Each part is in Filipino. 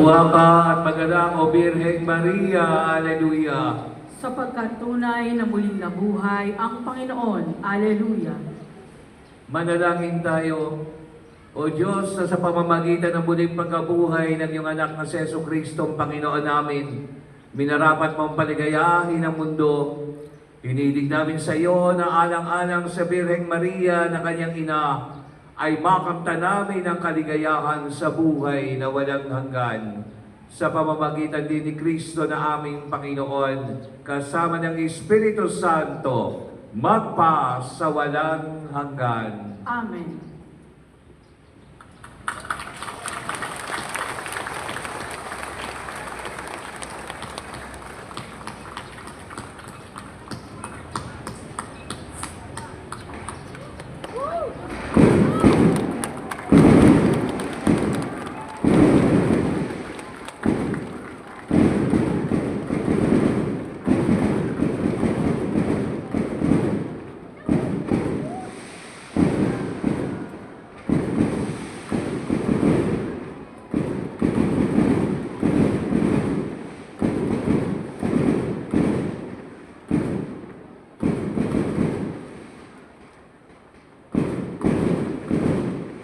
Maluwa ka at magalang o Birheng Maria. Alleluia. Sapagkat tunay na muling nabuhay ang Panginoon. Alleluia. Manalangin tayo. O Diyos, na sa pamamagitan ng muling pagkabuhay ng iyong anak na si Jesucristo, ang Panginoon namin, minarapat mong paligayahin ang mundo. Hinihiling namin sa iyo na alang-alang sa Birheng Maria na kanyang ina, ay makamta namin ang kaligayahan sa buhay na walang hanggan. Sa pamamagitan din ni Kristo na aming Panginoon, kasama ng Espiritu Santo, magpa sa walang hanggan. Amen.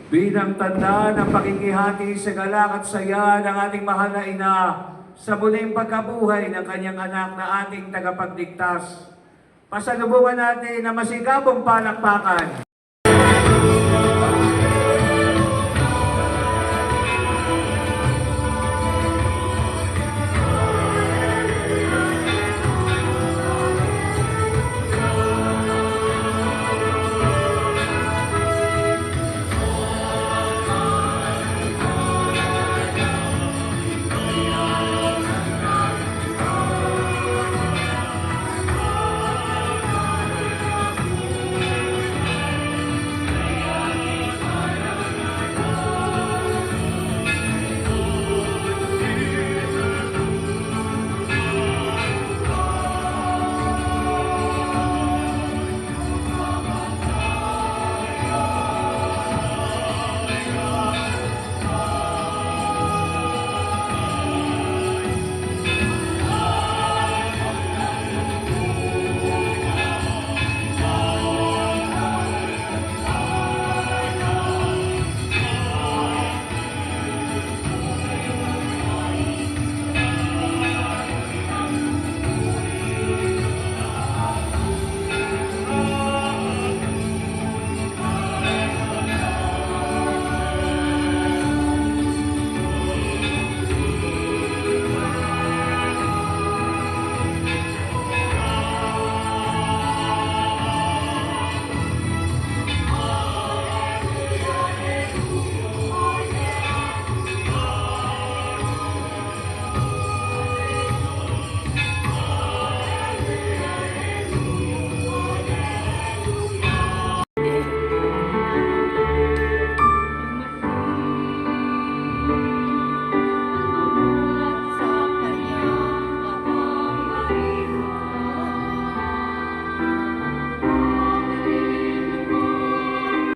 Bilang tanda ng pakikihati sa galak at saya ng ating mahal na ina sa muling pagkabuhay ng kanyang anak na ating tagapagligtas, pasalubungan natin na masigabong palakpakan